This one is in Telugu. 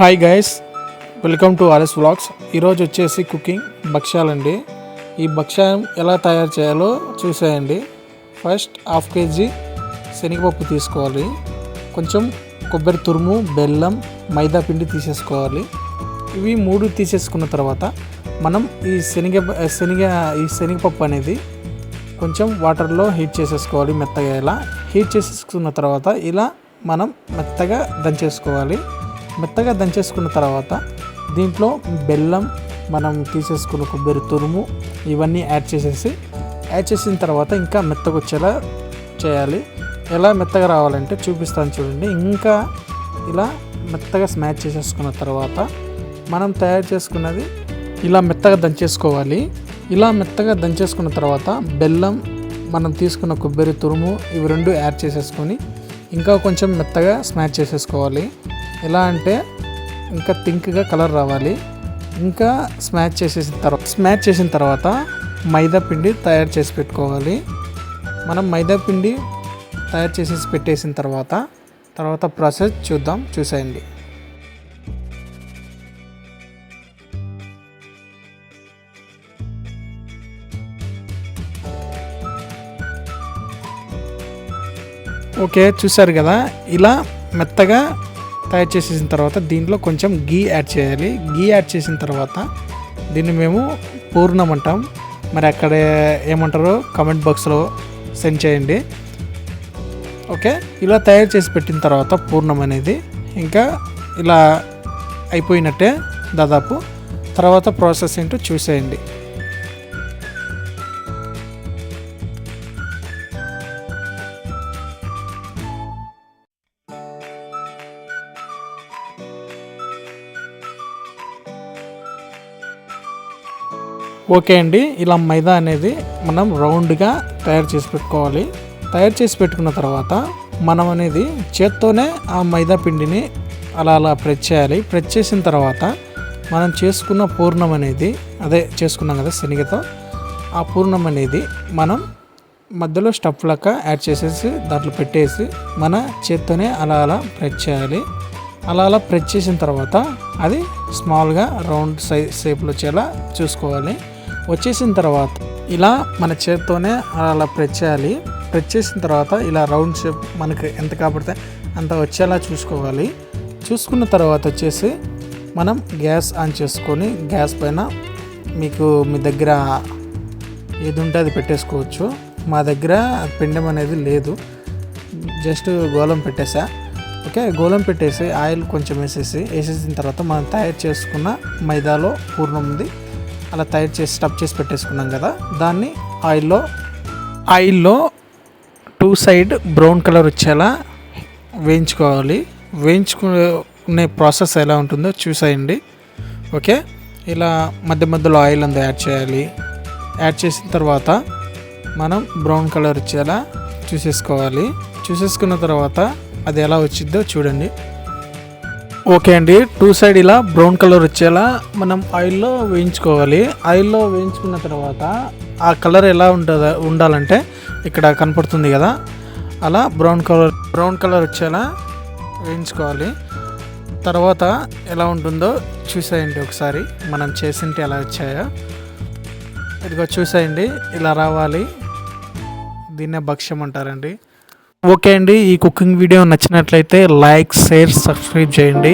Hi guys, welcome to RS vlogs. ఈరోజు వచ్చేసి కుకింగ్ భక్ష్యాలండి. ఈ భక్ష్యం ఎలా తయారు చేయాలో చూసేయండి. ఫస్ట్ హాఫ్ కేజీ శనగపప్పు తీసుకోవాలి, కొంచెం కొబ్బరి తురుము, బెల్లం, మైదా పిండి తీసేసుకోవాలి. ఇవి మూడు తీసేసుకున్న తర్వాత మనం ఈ శనగపప్పు అనేది కొంచెం వాటర్లో హీట్ చేసేసుకోవాలి. మెత్తగా ఇలా హీట్ చేసేసుకున్న తర్వాత ఇలా మనం మెత్తగా దంచేసుకోవాలి. మెత్తగా దంచేసుకున్న తర్వాత దీంట్లో బెల్లం, మనం తీసేసుకున్న కొబ్బరి తురుము ఇవన్నీ యాడ్ చేసిన తర్వాత ఇంకా మెత్తగా వచ్చేలా చేయాలి. ఎలా మెత్తగా రావాలంటే చూపిస్తాను చూడండి. ఇంకా ఇలా మెత్తగా స్మాష్ చేసేసుకున్న తర్వాత మనం తయారు చేసుకున్నది ఇలా మెత్తగా దంచేసుకోవాలి. ఇలా మెత్తగా దంచేసుకున్న తర్వాత బెల్లం, మనం తీసుకున్న కొబ్బరి తురుము ఇవి రెండు యాడ్ చేసేసుకొని ఇంకా కొంచెం మెత్తగా స్మాష్ చేసేసుకోవాలి. ఎలా అంటే ఇంకా థిక్గా కలర్ రావాలి. ఇంకా స్మాష్ చేసిన తర్వాత మైదా పిండి తయారు చేసి పెట్టుకోవాలి. మనం మైదా పిండి తయారు చేసేసి పెట్టేసిన తర్వాత ప్రాసెస్ చూసేయండి. ఓకే, చూసారు కదా. ఇలా మెత్తగా తయారు చేసేసిన తర్వాత దీంట్లో కొంచెం గీ యాడ్ చేయాలి. గీ యాడ్ చేసిన తర్వాత దీన్ని మేము పూర్ణం అంటాం. మరి అక్కడ ఏమంటారో కామెంట్ బాక్స్లో సెండ్ చేయండి. ఓకే, ఇలా తయారు చేసి పెట్టిన తర్వాత పూర్ణం అనేది ఇంకా ఇలా అయిపోయినట్టే దాదాపు. తర్వాత ప్రాసెస్ ఏంటో చూసేయండి. ఓకే అండి, ఇలా మైదా అనేది మనం రౌండ్గా తయారు చేసి పెట్టుకోవాలి. తయారు చేసి పెట్టుకున్న తర్వాత మనం అనేది చేత్తోనే ఆ మైదా పిండిని అలా ప్రెస్ చేయాలి. ప్రెస్ చేసిన తర్వాత మనం చేసుకున్న పూర్ణం అనేది చేసుకున్నాం కదా శనగతో, ఆ పూర్ణం అనేది మనం మధ్యలో స్టఫ్ లెక్క యాడ్ చేసేసి దాంట్లో పెట్టేసి మన చేత్తోనే అలా ప్రెస్ చేయాలి. అలా ప్రెస్ చేసిన తర్వాత అది స్మాల్గా రౌండ్ షేప్లో వచ్చేలా చూసుకోవాలి. వచ్చేసిన తర్వాత ఇలా మన చేత్తోనే అలా ప్రెస్ చేయాలి. ప్రెస్ చేసిన తర్వాత ఇలా రౌండ్ షేప్ మనకి ఎంత కాబడితే అంత వచ్చేలా చూసుకోవాలి. చూసుకున్న తర్వాత వచ్చేసి మనం గ్యాస్ ఆన్ చేసుకొని గ్యాస్ పైన మీ దగ్గర ఏది ఉంటే అది పెట్టేసుకోవచ్చు. మా దగ్గర పిండం అనేది లేదు, జస్ట్ గోళం పెట్టేసా. ఓకే, గోళం పెట్టేసి ఆయిల్ కొంచెం వేసేసిన తర్వాత మనం తయారు చేసుకున్న మైదాలో పూర్ణం ఉంది అలా తయారు చేసి స్టఫ్ చేసి పెట్టేసుకున్నాం కదా, దాన్ని ఆయిల్లో 2 సైడ్ బ్రౌన్ కలర్ వచ్చేలా వేయించుకోవాలి. వేయించుకునే ప్రాసెస్ ఎలా ఉంటుందో చూసేయండి. ఓకే, ఇలా మధ్యలో ఆయిల్ అంతా యాడ్ చేయాలి. యాడ్ చేసిన తర్వాత మనం బ్రౌన్ కలర్ వచ్చేలా చూసేసుకోవాలి. చూసేసుకున్న తర్వాత అది ఎలా వచ్చిందో చూడండి. ఓకే అండి, 2 సైడ్ ఇలా బ్రౌన్ కలర్ వచ్చేలా మనం ఆయిల్లో వేయించుకోవాలి. ఆయిల్లో వేయించుకున్న తర్వాత ఆ కలర్ ఎలా ఉండాలంటే ఇక్కడ కనపడుతుంది కదా, అలా బ్రౌన్ కలర్ వచ్చేలా వేయించుకోవాలి. తర్వాత ఎలా ఉంటుందో చూసేయండి ఒకసారి, మనం చేసింటే ఎలా వచ్చాయో. ఇదిగో చూసేయండి, ఇలా రావాలి. దీన్నే భక్ష్యం అంటారండి. ఓకే అండి, ఈ కుకింగ్ వీడియో నచ్చినట్లయితే లైక్, షేర్, సబ్స్క్రైబ్ చేయండి.